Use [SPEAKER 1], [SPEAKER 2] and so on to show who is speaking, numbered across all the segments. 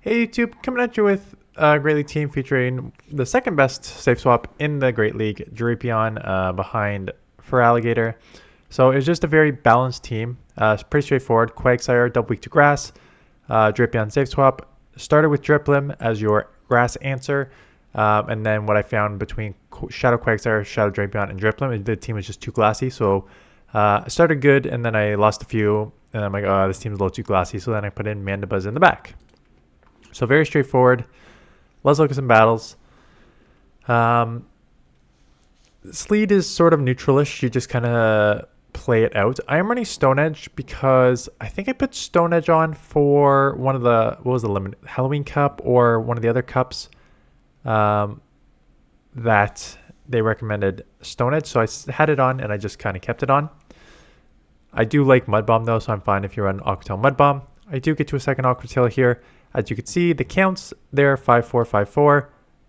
[SPEAKER 1] Hey YouTube, coming at you with a Great League team featuring the second best safe swap in the Great League, DRAPION, behind Feraligatr. So it's just a very balanced team. It's pretty straightforward. Quagsire, double weak to grass, DRAPION safe swap. Started with Driplim as your grass answer. And then what I found between Shadow Quagsire, Shadow Drapion, and Driplim, the team was just too glassy. So I started good, and then I lost a few. And I'm like, oh, this team's a little too glassy. So then I put in Mandibuzz in the back. So very straightforward. Let's look at some battles. Sleet is sort of neutralish. You just kind of play it out. I am running Stone Edge because I think I put Stone Edge on for one of the, what was the limit? Halloween Cup or one of the other cups that they recommended Stone Edge. So I had it on and I just kind of kept it on. I do like Mud Bomb though, so I'm fine if you run Aqua Tail Mud Bomb. I do get to a second Aqua Tail here. As you can see, the counts there, 5-4, 5-4.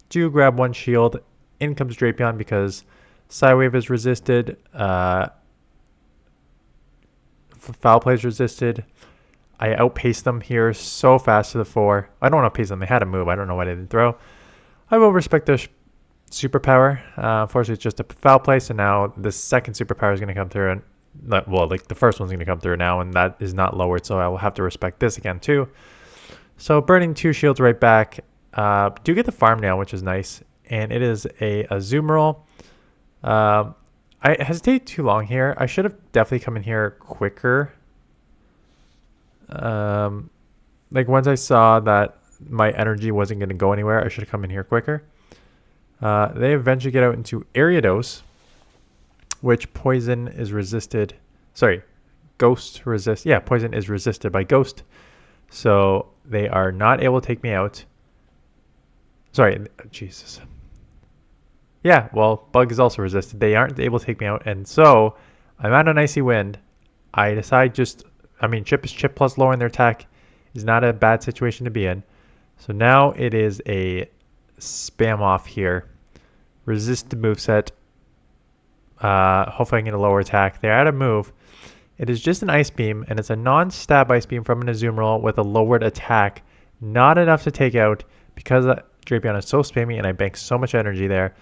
[SPEAKER 1] Do grab one shield. In comes Drapion because Psywave is resisted. Foul Play is resisted. I outpaced them here so fast to the 4. I don't outpace them. They had a move. I don't know why they didn't throw. I will respect their superpower. Unfortunately, it's just a Foul Play, so now the second superpower is going to come through. And the first one's going to come through now, and that is not lowered, so I will have to respect this again too. So burning 2 shields right back. Do get the farm now, which is nice. And it is a Azumarill. I hesitate too long here. I should have definitely come in here quicker. Like once I saw that my energy wasn't going to go anywhere, I should have come in here quicker. They eventually get out into Ariados, which poison is resisted. Sorry, ghost resist. Yeah, poison is resisted by ghost. So they are not able to take me out. Sorry, Jesus. Yeah, well, bug is also resisted. They aren't able to take me out. And so I'm at an icy wind. I decide chip is chip plus lowering their attack is not a bad situation to be in. So now it is a spam off here. Resist the moveset. Hopefully I can get a lower attack. They're out of move. It is just an Ice Beam, and it's a non-stab Ice Beam from an Azumarill with a lowered attack. Not enough to take out because Drapion is so spammy and I bank so much energy there.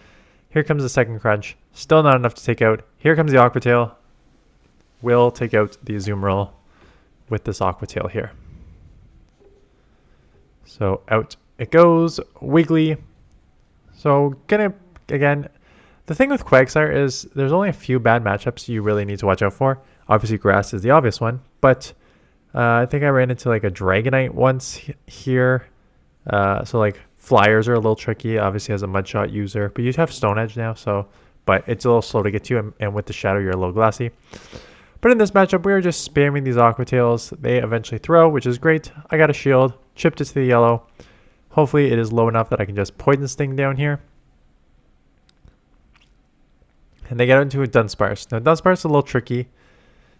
[SPEAKER 1] Here comes the second crunch. Still not enough to take out. Here comes the Aqua Tail. Will take out the Azumarill with this Aqua Tail here. So out it goes. Wiggly. So again, the thing with Quagsire is there's only a few bad matchups you really need to watch out for. Obviously, grass is the obvious one, but I think I ran into like a Dragonite once here. So like flyers are a little tricky, obviously as a Mudshot user, but you have Stone Edge now, but it's a little slow to get to, and with the Shadow, you're a little glassy. But in this matchup, we were just spamming these Aqua Tails. They eventually throw, which is great. I got a shield, chipped it to the yellow. Hopefully, it is low enough that I can just Poison Sting down here. And they get into a Dunsparce. Now, Dunsparce is a little tricky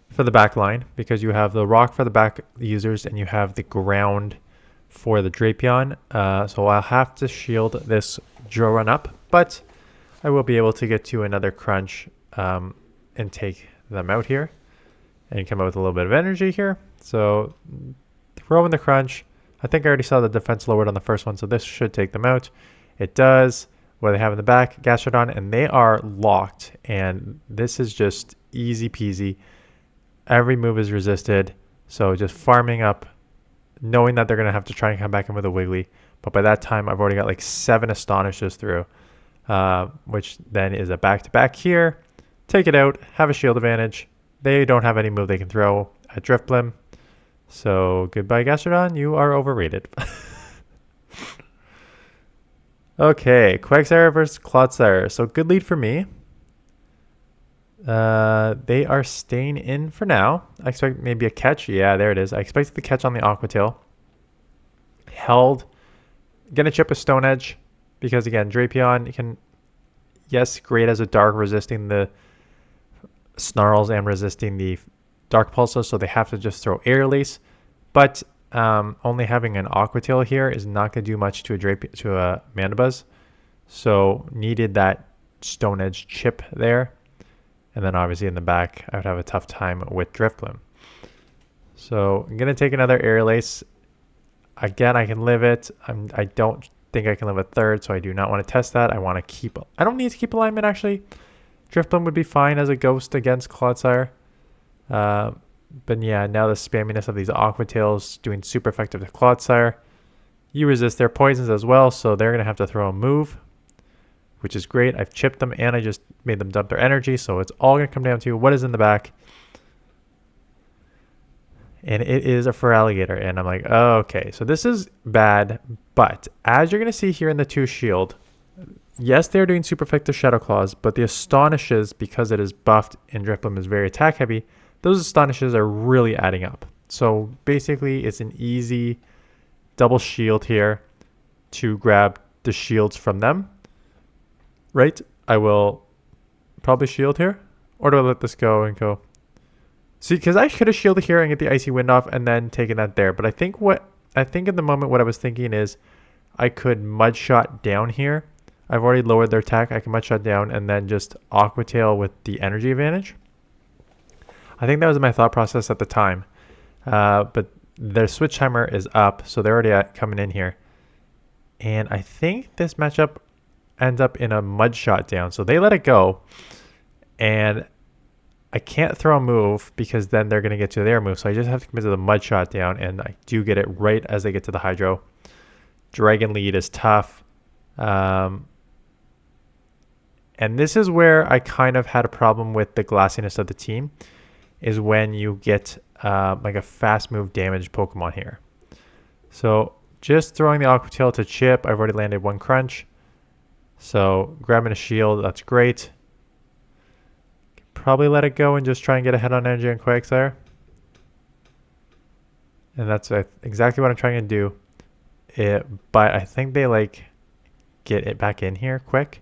[SPEAKER 1] for the back line because you have the rock for the back users and you have the ground for the Drapion. So I'll have to shield this drill run up, but I will be able to get to another crunch and take them out here and come out with a little bit of energy here. So throw in the crunch. I think I already saw the defense lowered on the first one, so this should take them out. It does. What they have in the back, Gastrodon, and they are locked, and this is just easy peasy. Every move is resisted, so just farming up, knowing that they're going to have to try and come back in with a Wiggly. But by that time, I've already got like 7 Astonishes through, which then is a back-to-back here. Take it out, have a shield advantage. They don't have any move they can throw at Drifblim. So goodbye, Gastrodon. You are overrated. Okay, Quagsire versus Clodsire. So good lead for me. They are staying in for now. I expect maybe a catch. Yeah, there it is. I expected the catch on the Aqua Tail. Held. Gonna chip a Stone Edge because again, Drapion can, yes, great as a dark, resisting the Snarls and resisting the Dark Pulses, so they have to just throw Air Release. But only having an Aqua Tail here is not going to do much to a Mandibuzz. So needed that Stone Edge chip there. And then obviously in the back, I would have a tough time with Drifblim. So I'm going to take another Air Lace. Again, I can live it. I don't think I can live a third, so I do not want to test that. I want to keep... I don't need to keep alignment, actually. Drifblim would be fine as a ghost against Clodsire. But yeah, now the spamminess of these Aqua Tails doing super effective to Clodsire. You resist their poisons as well, so they're going to have to throw a move, which is great. I've chipped them, and I just made them dump their energy, so it's all going to come down to what is in the back. And it is a Feraligatr, and I'm like, oh, okay, so this is bad, but as you're going to see here in the 2 shield, yes, they're doing super effective Shadow Claws, but the Astonishes, because it is buffed and Drifblim is very attack heavy, those Astonishes are really adding up. So basically, it's an easy double shield here to grab the shields from them, right? I will probably shield here, or do I let this go and go? See, because I could have shielded here and get the Icy Wind off and then taken that there. But I think in the moment what I was thinking is I could Mud Shot down here. I've already lowered their attack. I can Mud Shot down and then just Aqua Tail with the energy advantage. I think that was my thought process at the time. But their switch timer is up, so they're already coming in here. And I think this matchup ends up in a Mud Shot down. So they let it go. And I can't throw a move because then they're going to get to their move. So I just have to commit to the Mud Shot down, and I do get it right as they get to the Hydro. Dragon Lead is tough. And this is where I kind of had a problem with the glassiness of the team, is when you get like a fast move damage Pokemon here. So just throwing the Aqua Tail to chip. I've already landed 1 crunch. So grabbing a shield, that's great. Probably let it go and just try and get ahead on energy and Quagsire. And that's exactly what I'm trying to do. But I think they like get it back in here quick.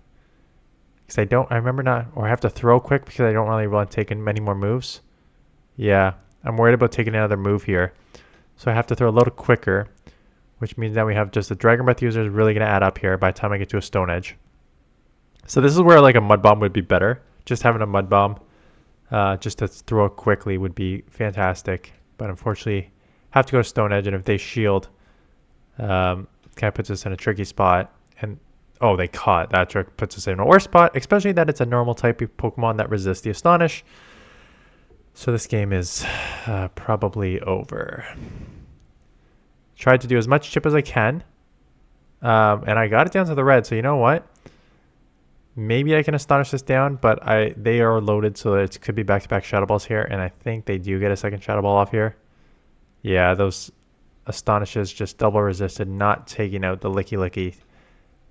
[SPEAKER 1] Because I remember not, or I have to throw quick because I don't really want to take in many more moves. Yeah, I'm worried about taking another move here. So I have to throw a little quicker, which means that we have just the Dragon Breath user is really going to add up here by the time I get to a Stone Edge. So this is where like a Mud Bomb would be better. Just having a Mud Bomb just to throw it quickly would be fantastic. But unfortunately, have to go to Stone Edge, and if they shield, kind of puts us in a tricky spot. And oh, they caught. That trick puts us in a worse spot, especially that it's a normal type of Pokemon that resists the Astonish. So this game is probably over. Tried to do as much chip as I can. And I got it down to the red. So you know what? Maybe I can Astonish this down, but they are loaded, so it could be back-to-back Shadow Balls here, and I think they do get a second Shadow Ball off here. Yeah, those Astonishes just double resisted, not taking out the Licky.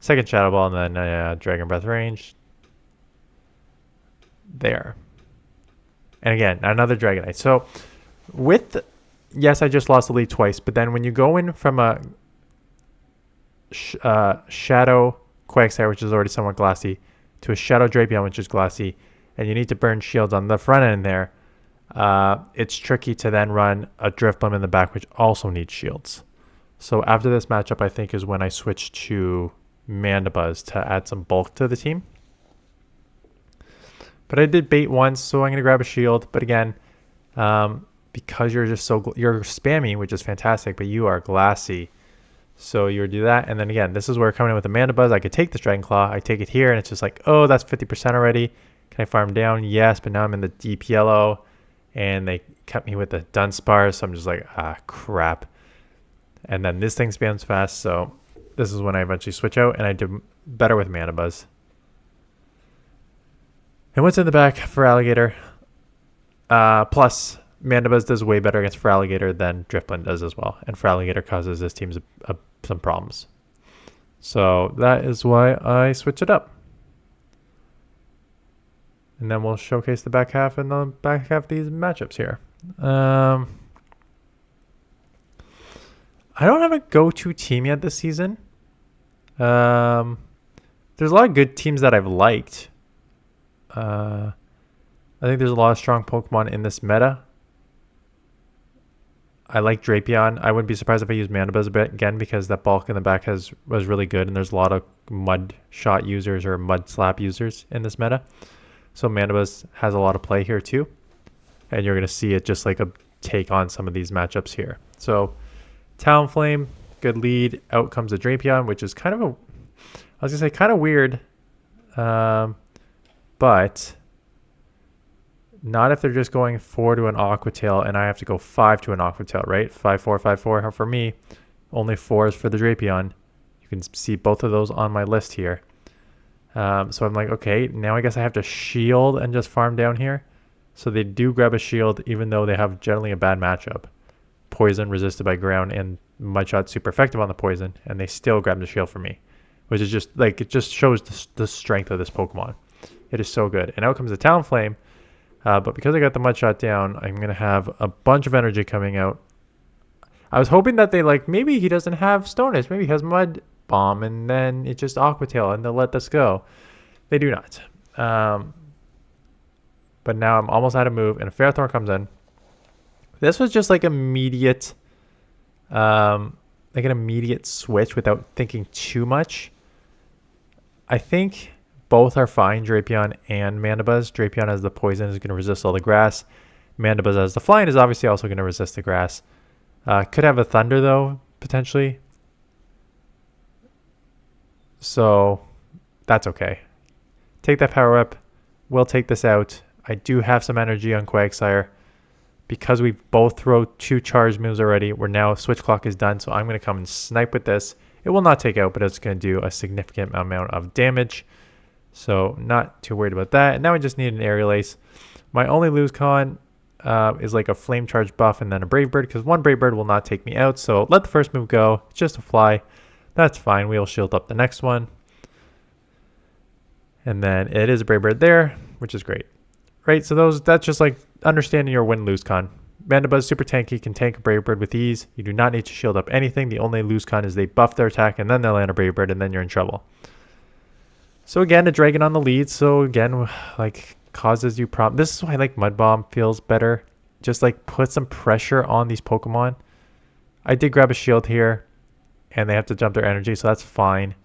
[SPEAKER 1] Second Shadow Ball, and then Dragon Breath range. There. And again, another Dragonite. So, yes, I just lost the lead twice, but then when you go in from a Shadow Quagsire, which is already somewhat glassy, to a Shadow Drapion, which is glassy, and you need to burn shields on the front end there, it's tricky to then run a Drifblim in the back, which also needs shields. So after this matchup, I think is when I switched to Mandibuzz to add some bulk to the team. But I did bait once, so I'm going to grab a shield. But again, because you're just you're spammy, which is fantastic, but you are glassy. So you would do that, and then again, this is where coming in with the Mandibuzz, I could take this Dragon Claw, I take it here, and it's just like, oh, that's 50% already. Can I farm down? Yes, but now I'm in the deep yellow, and they cut me with the dunsparce, so I'm just like, ah, crap. And then this thing spams fast, so this is when I eventually switch out, and I do better with Mandibuzz. And what's in the back for Alligator? Plus, Mandibuzz does way better against Feraligatr than Drifblim does as well. And Feraligatr causes this team some problems. So that is why I switch it up. And then we'll showcase the back half and the back half of these matchups here. I don't have a go-to team yet this season. There's a lot of good teams that I've liked. I think there's a lot of strong Pokemon in this meta. I like Drapion. I wouldn't be surprised if I use Mandibuzz a bit again because that bulk in the back was really good, and there's a lot of Mud Shot users or Mud Slap users in this meta. So Mandibuzz has a lot of play here too, and you're going to see it just like a take on some of these matchups here. So Talonflame, good lead. Out comes a Drapion, which is kind of a, I was gonna say kind of weird, but not if they're just going 4 to an Aqua Tail and I have to go 5 to an Aqua Tail, right? 5-4, 5-4. For me, only 4 is for the Drapion. You can see both of those on my list here. So I'm like, okay, now I guess I have to shield and just farm down here. So they do grab a shield, even though they have generally a bad matchup. Poison resisted by ground and Mudshot super effective on the poison, and they still grab the shield for me, which is just like, it just shows the strength of this Pokemon. It is so good. And out comes the Talonflame, but because I got the Mudshot down, I'm going to have a bunch of energy coming out. I was hoping that they like, maybe he doesn't have Stone Edge, maybe he has Mud Bomb, and then it's just Aqua Tail, and they'll let this go. They do not. But now I'm almost out of move, and a Ferrothorn comes in. This was just like immediate, like an immediate switch without thinking too much. I think both are fine, Drapion and Mandibuzz. Drapion as the poison is going to resist all the grass. Mandibuzz as the flying is obviously also going to resist the grass. Could have a Thunder though, potentially. So that's okay. Take that power up. We'll take this out. I do have some energy on Quagsire. Because we both throw 2 charge moves already, we're now switch clock is done. So I'm going to come and snipe with this. It will not take out, but it's going to do a significant amount of damage. So not too worried about that. And now I just need an Aerial Ace. My only lose con is like a Flame Charge buff and then a Brave Bird, because one Brave Bird will not take me out. So let the first move go. It's just a fly. That's fine. We'll shield up the next one. And then it is a Brave Bird there, which is great. Right, so that's just like understanding your win-lose con. Mandibuzz super tanky, can tank a Brave Bird with ease. You do not need to shield up anything. The only lose con is they buff their attack and then they land a Brave Bird and then you're in trouble. So again, a Dragon on the lead. So again, like causes you problem. This is why like Mud Bomb feels better. Just like put some pressure on these Pokemon. I did grab a shield here and they have to jump their energy, so that's fine.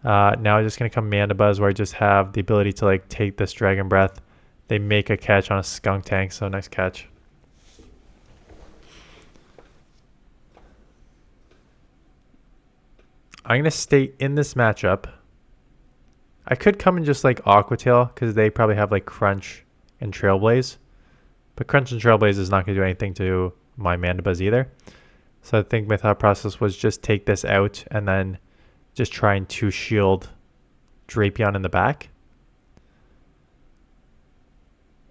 [SPEAKER 1] Now I'm just going to come Mandibuzz where I just have the ability to like take this Dragon Breath. They make a catch on a Skunk Tank, so nice catch. I'm going to stay in this matchup. I could come and just like Aqua Tail, because they probably have like Crunch and Trailblaze. But Crunch and Trailblaze is not going to do anything to my Mandibuzz either. So I think my thought process was just take this out and then just trying to shield Drapion in the back.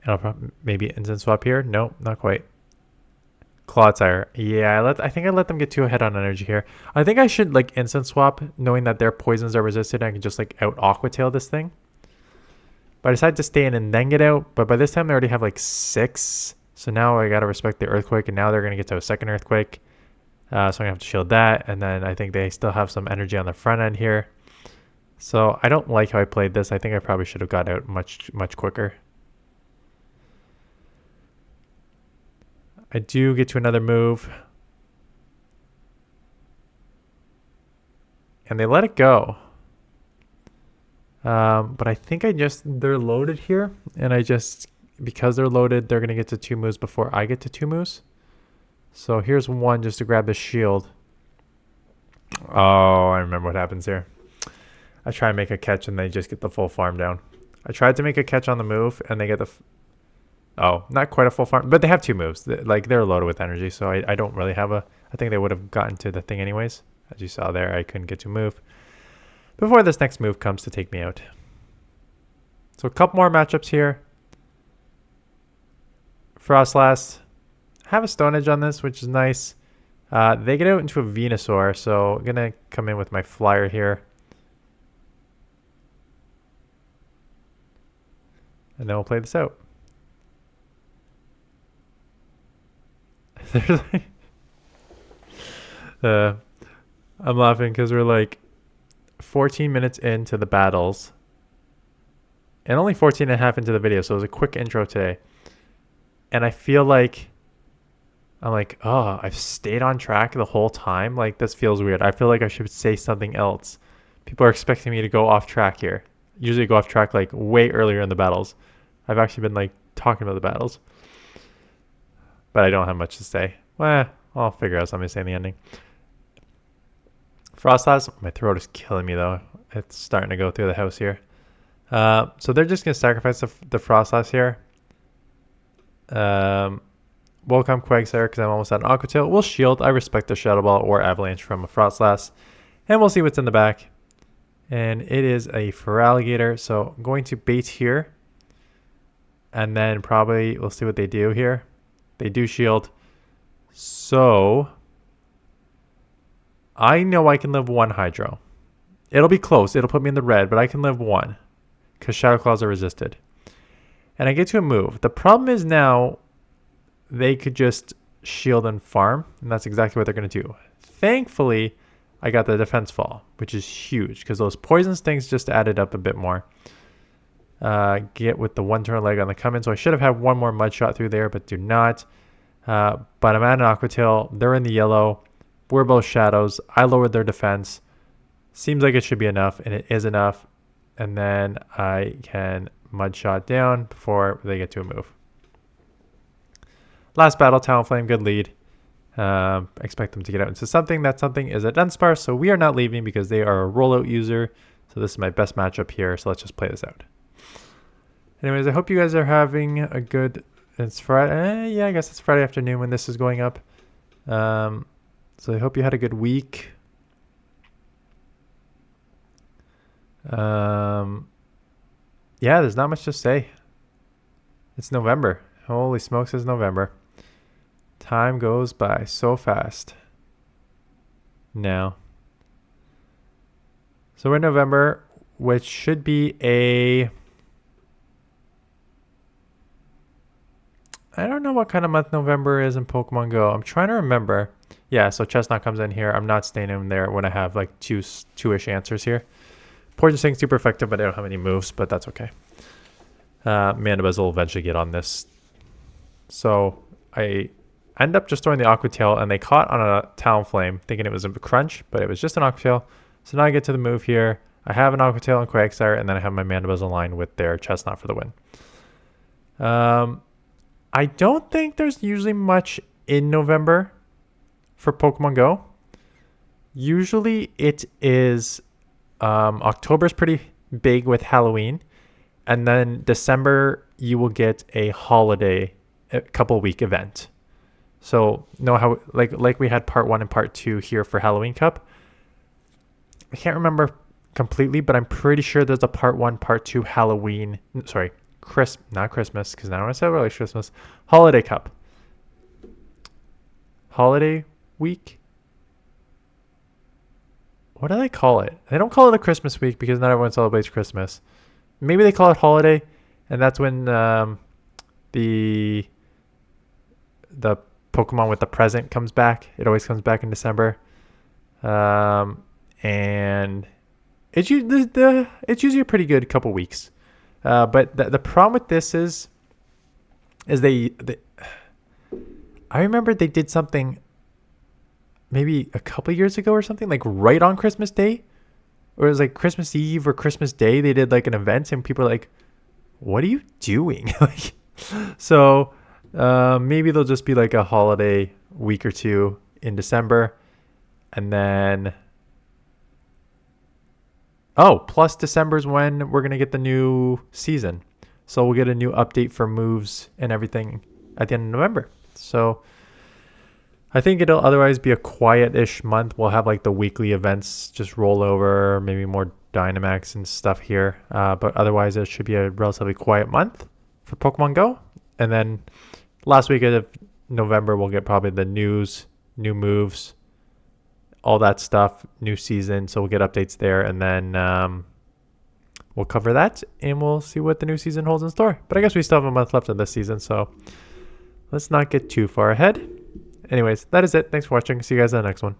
[SPEAKER 1] And I'll maybe instant swap here. Nope, not quite. Clodsire. Yeah, I think I let them get too ahead on energy here. I think I should like instant swap, knowing that their poisons are resisted. I can just like out Aqua Tail this thing. But I decided to stay in and then get out. But by this time, they already have like 6. So now I got to respect the Earthquake. And now they're going to get to a second Earthquake. So I'm going to have to shield that. And then I think they still have some energy on the front end here. So I don't like how I played this. I think I probably should have got out much quicker. I do get to another move. And they let it go. But I think they're loaded here. And because they're loaded, they're going to get to 2 moves before I get to 2 moves. So here's one just to grab the shield. Oh, I remember what happens here. I try and make a catch and they just get the full farm down. I tried to make a catch on the move and they get the... Oh, not quite a full farm, but they have 2 moves. Like they're loaded with energy, so I don't really have a... I think they would have gotten to the thing anyways. As you saw there, I couldn't get to move before this next move comes to take me out. So a couple more matchups here. Frostlass. I have a Stone Edge on this, which is nice. They get out into a Venusaur, so I'm going to come in with my Flyer here. And then we'll play this out. I'm laughing because we're like 14 minutes into the battles and only 14 and a half into the video, so it was a quick intro today. And I feel like I'm like, oh, I've stayed on track the whole time. Like, this feels weird. I feel like I should say something else. People are expecting me to go off track here. Usually go off track like way earlier in the battles. I've actually been like talking about the battles, but I don't have much to say. Well, I'll figure out something to say in the ending. Frostlass. My throat is killing me though. It's starting to go through the house here. So they're just going to sacrifice the Frostlass here. Welcome Quagsire because I'm almost at an Aqua Tail. We'll shield. I respect the Shadow Ball or Avalanche from a Frostlass. And we'll see what's in the back. And it is a Feraligatr. So I'm going to bait here. And then probably we'll see what they do here. They do shield. So I know I can live one Hydro. It'll be close. It'll put me in the red, but I can live one. Because Shadow Claws are resisted. And I get to a move. The problem is now they could just shield and farm. And that's exactly what they're going to do. Thankfully, I got the defense fall, which is huge. Because those poison stings just added up a bit more. Get with the one turn leg on the come in. So I should have had one more mud shot through there, but do not. But I'm at an Aqua Tail. They're in the yellow. We're both shadows. I lowered their defense. Seems like it should be enough, and it is enough. And then I can mud shot down before they get to a move. Last battle, Talonflame, good lead. Expect them to get out into something. That something is a dunsparce, so we are not leaving because they are a rollout user. So this is my best matchup here, so let's just play this out. Anyways, I hope you guys are having a good... It's Friday. Yeah, I guess it's Friday afternoon when this is going up. So I hope you had a good week. Yeah, there's not much to say. It's November. Holy smokes, it's November. Time goes by so fast now. So we're in November, which should be a... I don't know what kind of month November is in Pokemon Go. I'm trying to remember. Yeah, so Chesnaught comes in here. I'm not staying in there when I have like two-ish answers here. Poison Sting's super effective, but I don't have any moves, but that's okay. Mandibuzz will eventually get on this. So I end up just throwing the Aqua Tail, and they caught on a Talonflame, thinking it was a crunch, but it was just an Aqua Tail. So now I get to the move here. I have an Aqua Tail and Quagsire, and then I have my Mandibuzz aligned with their Chesnaught for the win. I don't think there's usually much in November for Pokemon Go. Usually it is... October's pretty big with Halloween, and then December you will get a holiday, a couple week event. So know how like we had part 1 and part 2 here for Halloween Cup. I can't remember completely, but I'm pretty sure there's a part 1, part 2 Halloween. Sorry, not Christmas, because I don't want to celebrate Christmas. Holiday Cup. Holiday week. What do they call it? They don't call it a Christmas week because not everyone celebrates Christmas. Maybe they call it holiday, and that's when the Pokemon with the present comes back. It always comes back in December, and it's usually a pretty good couple weeks. But the problem with this is they I remember they did something maybe a couple years ago or something, like right on Christmas Day, or it was like Christmas Eve or Christmas Day. They did like an event, and people are like, "What are you doing?" So maybe they'll just be like a holiday week or two in December, and then plus December's when we're gonna get the new season, so we'll get a new update for moves and everything at the end of November. So I think it'll otherwise be a quiet-ish month. We'll have like the weekly events just roll over, maybe more Dynamax and stuff here. But otherwise, it should be a relatively quiet month for Pokemon Go. And then last week of November, we'll get probably the news, new moves, all that stuff, new season. So we'll get updates there. And then we'll cover that, and we'll see what the new season holds in store. But I guess we still have a month left of this season, so let's not get too far ahead. Anyways, that is it. Thanks for watching. See you guys in the next one.